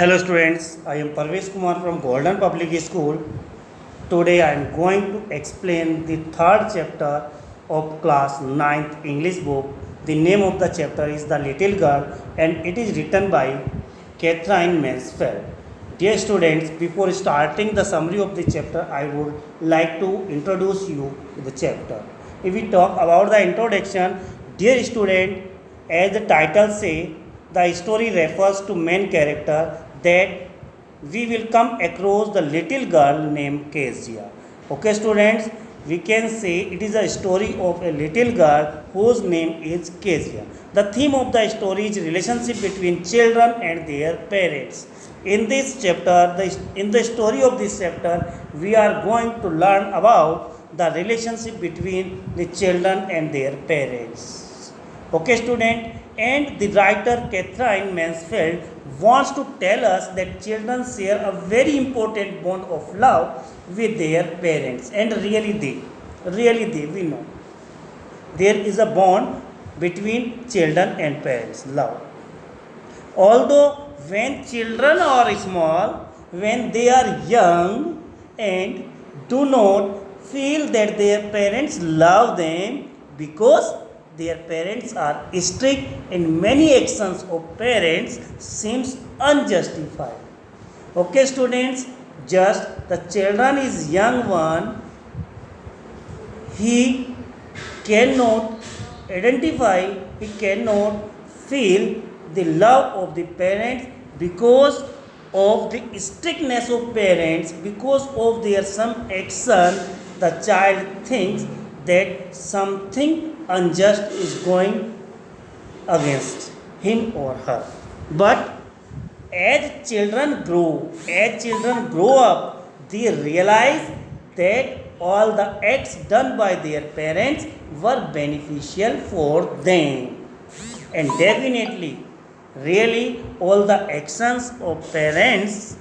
Hello students, I am Parvesh Kumar from Golden Public School. Today I am going to explain the third chapter of class 9th English book. The name of the chapter is The Little Girl and it is written by Catherine Mansfield. Dear students, before starting the summary of the chapter, I would like to introduce you to the chapter. If we talk about the introduction, dear student, as the title say, the story refers to main character that we will come across the little girl named Kezia. Okay students, we can say it is a story of a little girl whose name is Kezia. The theme of the story is relationship between children and their parents. In this chapter, in the story of this chapter, we are going to learn about the relationship between the children and their parents. Okay student, and the writer Catherine Mansfield wants to tell us that children share a very important bond of love with their parents, and really they, we know there is a bond between children and parents, love. Although when children are small, when they are young and do not feel that their parents love them because their parents are strict and many actions of parents seems unjustified. Okay students, just the children is young one, he cannot identify, he cannot feel the love of the parents because of the strictness of parents, because of their some action the child thinks that something unjust is going against him or her. But as children grow up, they realize that all the acts done by their parents were beneficial for them. And definitely, really, all the actions of parents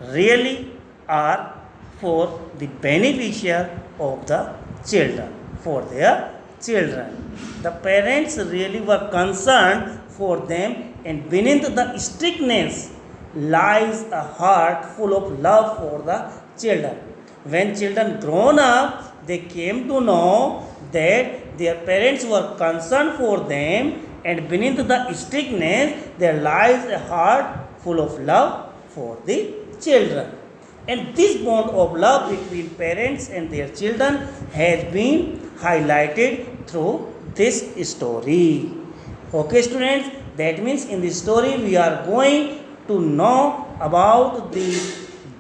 really are for the beneficial of the children, for their children. The parents really were concerned for them, and beneath the strictness lies a heart full of love for the children. When children grown up, they came to know that their parents were concerned for them, and beneath the strictness there lies a heart full of love for the children. And this bond of love between parents and their children has been highlighted through this story. Okay students, that means in this story we are going to know about the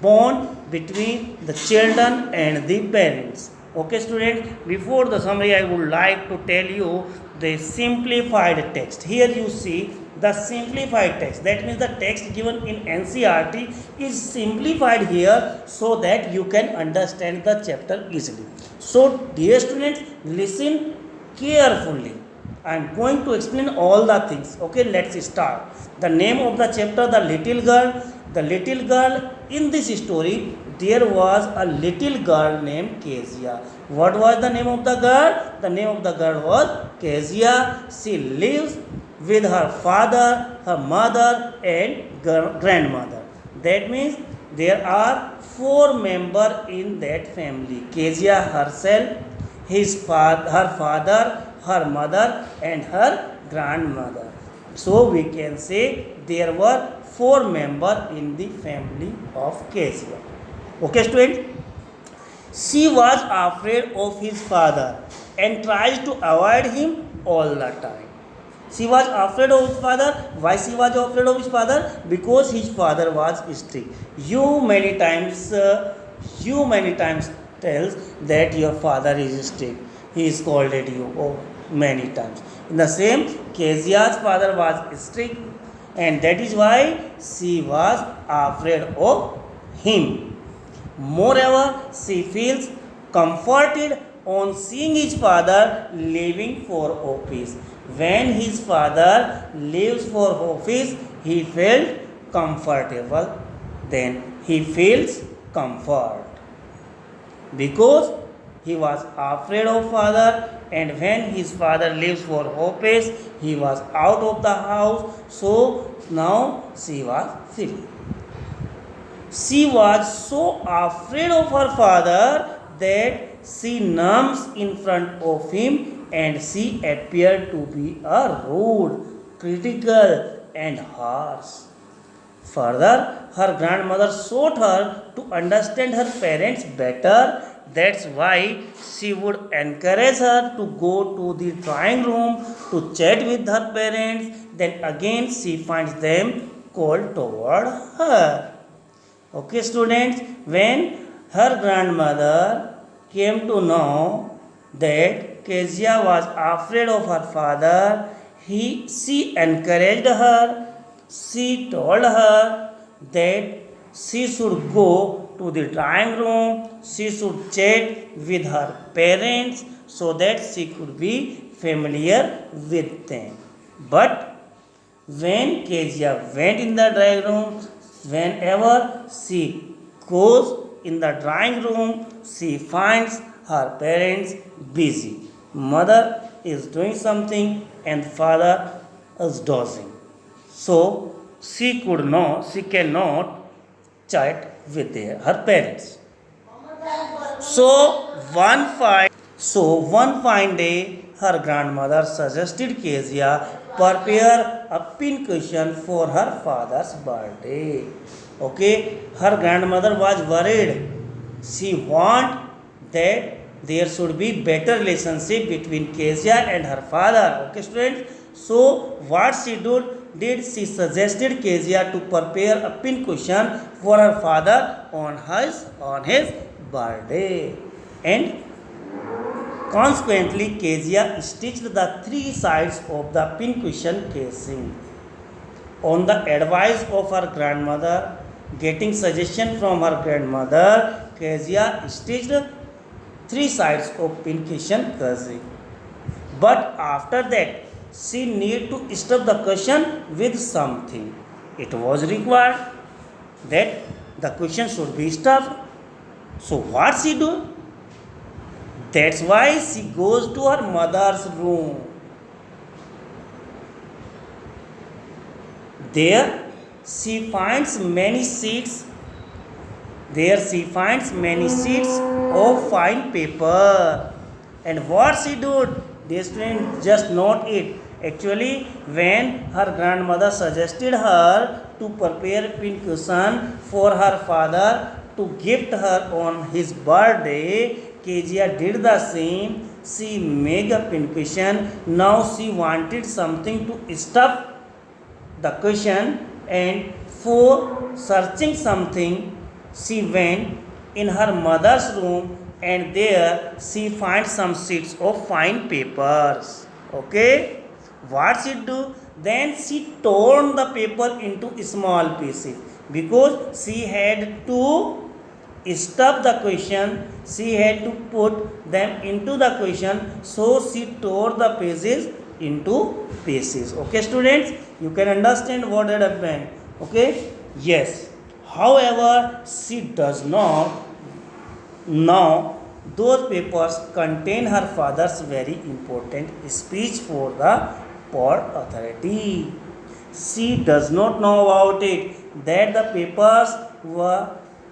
bond between the children and the parents. Okay students, before the summary I would like to tell you the simplified text. Here you see the simplified text. That means the text given in NCERT is simplified here so that you can understand the chapter easily. So dear students, listen carefully. I am going to explain all the things. Okay, let's start. The name of the chapter, The Little Girl. The little girl, in this story, there was a little girl named Kezia. What was the name of the girl? The name of the girl was Kezia. She lives with her father, her mother, and grandmother. That means there are 4 members in that family. Kezia herself, her father, her mother, and her grandmother. So we can say there were 4 members in the family of Kezia. Okay, student? She was afraid of his father and tries to avoid him all the time. She was afraid of his father. Why she was afraid of his father? Because his father was strict. You many times tells that your father is strict. He scolded you many times. In the same, Kezia's father was strict, and that is why she was afraid of him. Moreover, she feels comforted on seeing his father leaving for office. When his father leaves for office, he felt comfortable. Then he feels comfort because he was afraid of father and when his father leaves for office, he was out of the house, so now she was free. She was so afraid of her father that she numbs in front of him and she appeared to be a rude, critical, and harsh. Further, her grandmother sought her to understand her parents better. That's why she would encourage her to go to the drawing room to chat with her parents. Then again, she finds them cold toward her. Okay, students, when her grandmother came to know that Kezia was afraid of her father, she encouraged her. She told her that she should go to the drawing room, she should chat with her parents so that she could be familiar with them. But when Kezia went in the drawing room, whenever she goes in the drawing room, she finds her parents busy. Mother is doing something and father is dozing. So she cannot chat with her parents. So one fine day, her grandmother suggested Kezia prepare a pincushion for her father's birthday. Okay, her grandmother was worried. She want that there should be better relationship between Kezia and her father. Okay, students. So what she did she suggested Kezia to prepare a pincushion for her father on his birthday, and consequently, Kezia stitched the three sides of the pincushion casing. On the advice of her grandmother, getting suggestion from her grandmother, Kezia stitched three sides of pincushion casing. But after that, she need to stuff the cushion with something. It was required that the cushion should be stuffed. So what she do? That's why she goes to her mother's room. There she finds many sheets. There she finds many sheets of fine paper. And what she do? The student just note it. Actually, when her grandmother suggested her to prepare pincushion for her father to gift her on his birthday, Kezia did the same. She made a pincushion. Now she wanted something to stuff the cushion, and for searching something, she went in her mother's room and there she finds some sheets of fine papers. Okay, what she do? Then she torn the paper into small pieces because she had to stuff the question, she had to put them into the question, so she tore the pages into pieces. Okay, students, you can understand what had happened. Okay, yes. However, she does not know those papers contain her father's very important speech for the Port Authority. She does not know about it, that the papers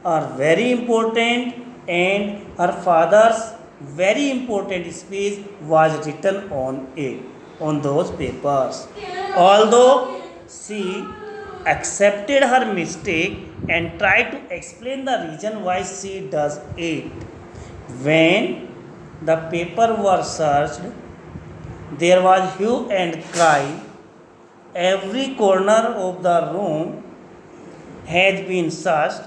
are very important and her father's very important speech was written on those papers. Although she accepted her mistake and tried to explain the reason why she does it. When the paper was searched, there was hue and cry. Every corner of the room has been searched.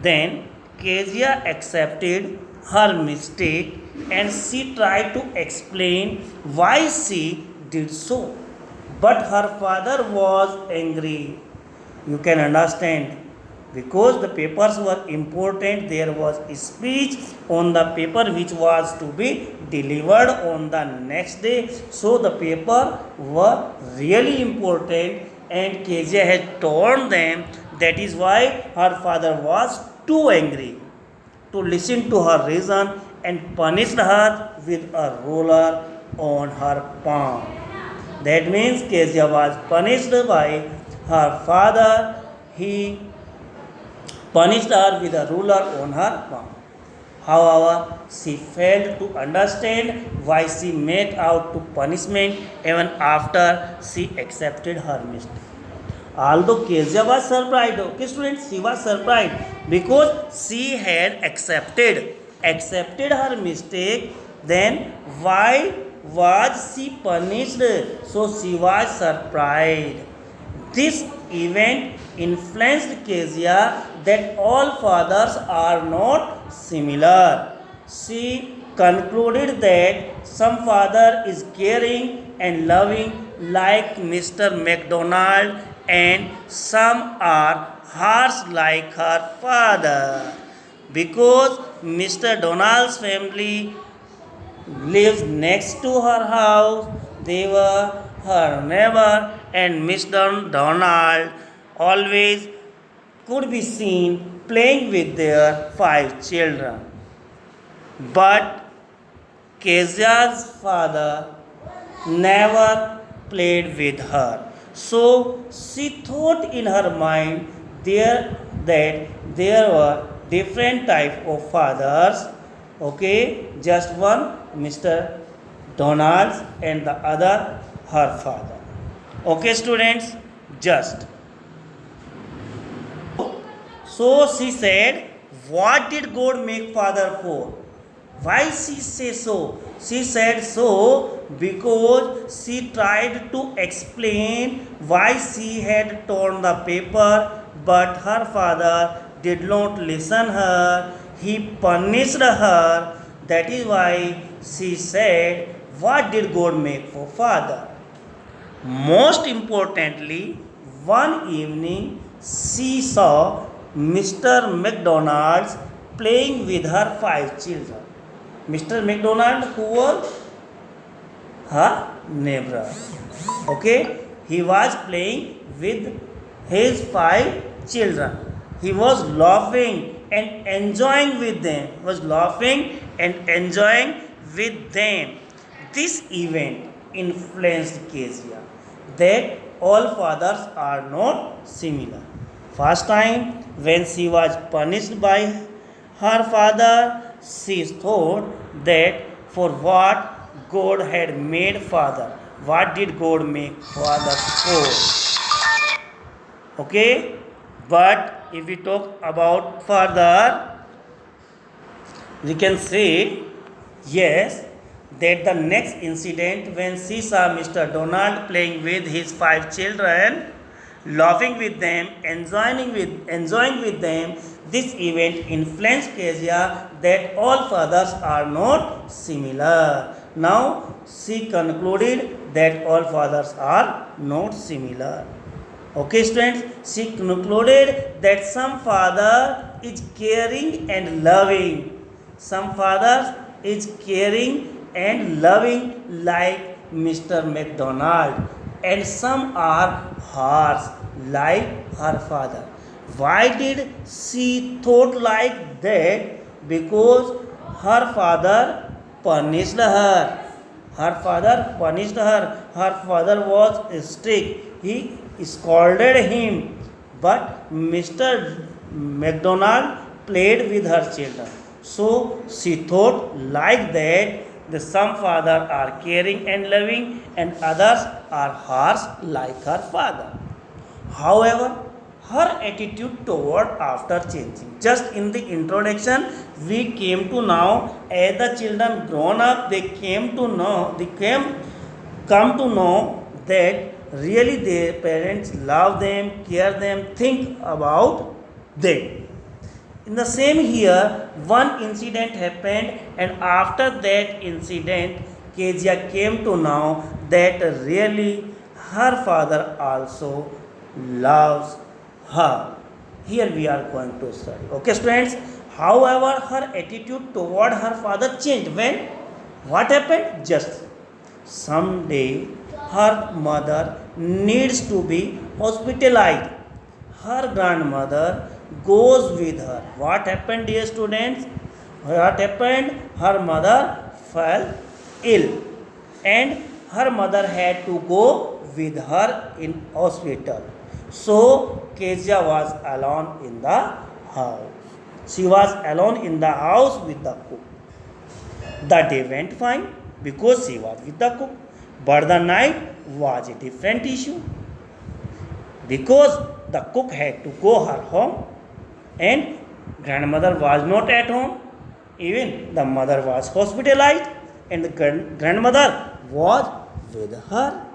Then Kezia accepted her mistake and she tried to explain why she did so. But her father was angry. You can understand. Because the papers were important, there was a speech on the paper which was to be delivered on the next day. So the paper were really important and Kezia had torn them. That is why her father was too angry to listen to her reason and punished her with a ruler on her palm. That means Kezia was punished by her father. He punished her with a ruler on her palm. However, she failed to understand why she met out to punishment even after she accepted her mistake. Although Kezia was surprised, okay students, she was surprised because she had accepted her mistake. Then why was she punished? So she was surprised. This event influenced Kezia that all fathers are not similar. She concluded that some father is caring and loving like Mr. McDonald and some are harsh like her father. Because Mr. Donald's family lives next to her house. They were her neighbor, and Mr. Donald always could be seen playing with their 5 children. But Kezia's father never played with her. So she thought in her mind that there were different type of fathers. Okay, just one Mr. Donald's and the other her father. Okay, students, just. So she said, what did God make father for? Why she say so? She said so because she tried to explain why she had torn the paper, but her father did not listen her. He punished her. That is why she said, what did God make for father? Most importantly, one evening she saw Mr. McDonald's playing with her 5 children. Mr. McDonald, who was her neighbor. Okay, he was playing with his 5 children. He was laughing and enjoying with them. Was laughing and enjoying with them. This event influenced Kezia that all fathers are not similar. First time when she was punished by her father, she thought that for what God had made father. What did God make father for? Okay, but if we talk about further, we can say yes, that the next incident when she saw Mr. Donald playing with his 5 children, laughing with them, enjoying with them, this event influenced Kezia that all fathers are not similar. Now she concluded that all fathers are not similar. Okay, students, she concluded that some father is caring and loving. Some fathers is caring and loving like Mr. McDonald, and some are harsh like her father. Why did she thought like that? Because her father punished her. Her father punished her. Her father was strict. He scolded him. But Mr. McDonald played with her children. So she thought like that the some fathers are caring and loving and others are harsh like her father. However, her attitude toward after changing. Just in the introduction, we came to know as the children grown up, they come to know that really their parents love them, care them, think about them. In the same here, one incident happened, and after that incident, Kezia came to know that really her father also loves her. Here we are going to study. Okay, students. However, her attitude toward her father changed. When? What happened? Just someday her mother needs to be hospitalized. Her grandmother goes with her. What happened, dear students? What happened? Her mother fell ill and her mother had to go with her in hospital. So Kezia was alone in the house. She was alone in the house with the cook. The day went fine because she was with the cook. But the night was a different issue because the cook had to go her home and grandmother was not at home. Even the mother was hospitalized and the grandmother was with her.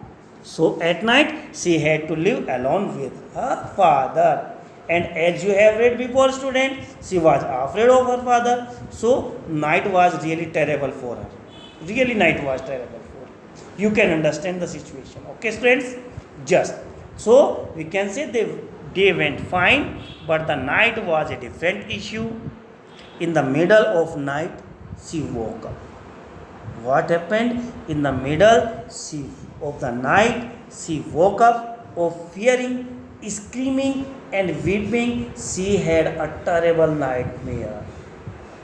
So at night she had to live alone with her father. And as you have read before, student, she was afraid of her father. So night was really terrible for her. Really, night was terrible for her. You can understand the situation. Okay, students? Just. So we can say the day went fine, but the night was a different issue. In the middle of night, she woke up. What happened? In the middle of the night, she woke up of fearing, screaming and weeping. She had a terrible nightmare.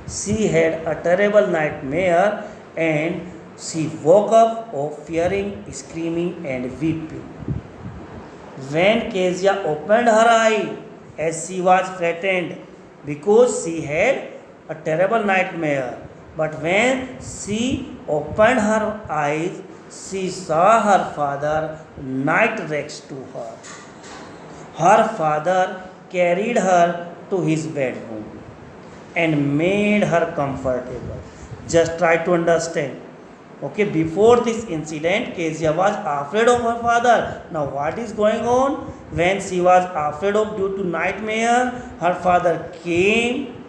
She had a terrible nightmare and she woke up of fearing, screaming and weeping. When Kezia opened her eye, as she was frightened because she had a terrible nightmare, but when she opened her eyes, she saw her father night next to her. Her father carried her to his bedroom and made her comfortable. Just try to understand. Okay, before this incident, Kezia was afraid of her father. Now, what is going on? When she was afraid of due to nightmare, her father came.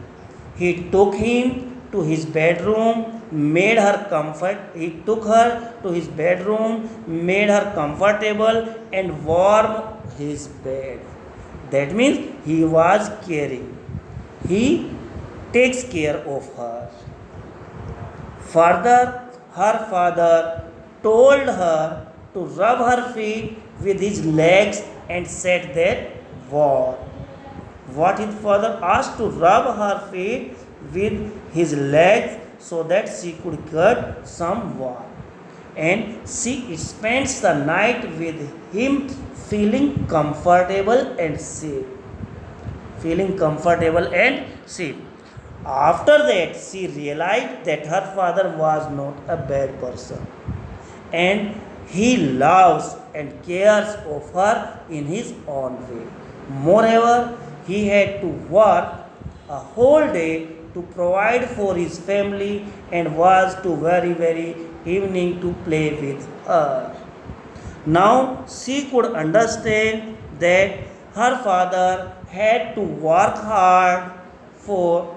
He took him to his bedroom, made her comfort. He took her to his bedroom, made her comfortable, and warmed his bed. That means he was caring. He takes care of her. Further, her father told her to rub her feet with his legs and said that war. What his father asked to rub her feet with his legs so that she could get some warmth. And she spends the night with him feeling comfortable and safe. Feeling comfortable and safe. After that, she realized that her father was not a bad person and he loves and cares of her in his own way. Moreover, he had to work a whole day to provide for his family and was to very evening to play with her. Now she could understand that her father had to work hard for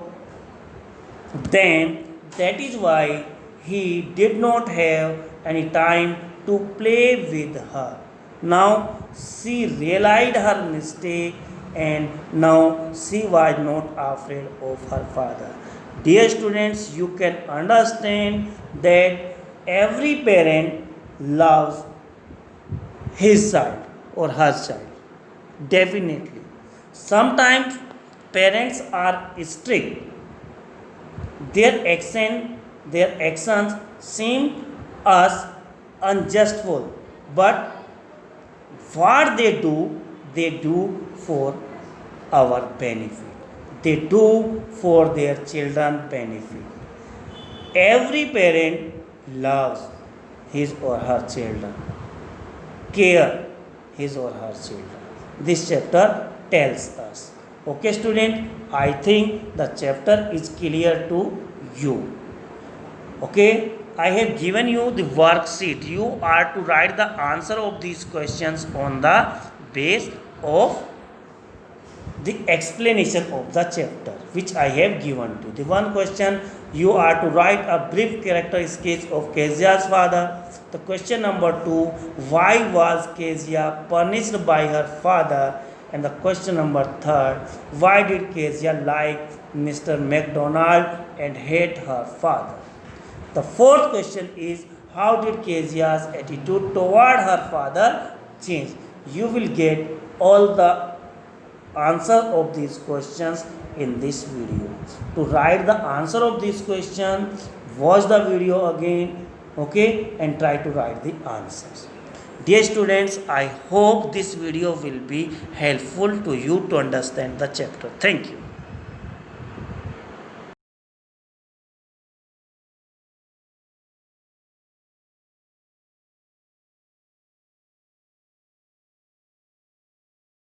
them. That is why he did not have any time to play with her. Now she realized her mistake and now she was not afraid of her father. Dear students, you can understand that every parent loves his child or her child. Definitely. Sometimes parents are strict. Their actions seem us unjustful, but what they do for our benefit. They do for their children benefit. Every parent loves his or her children, care his or her children. This chapter tells us. Okay, student, I think the chapter is clear to you. Okay, I have given you the worksheet. You are to write the answer of these questions on the base of the explanation of the chapter which I have given to. The one question, you are to write a brief character sketch of Kezia's father. The question number 2, why was Kezia punished by her father? And the question number 3, why did Kezia like Mr. McDonald and hate her father? The fourth question is, how did Kezia's attitude toward her father change? You will get all the answer of these questions in this video. To write the answer of this question, watch the video again, okay, and try to write the answers. Dear students, I hope this video will be helpful to you to understand the chapter. Thank you.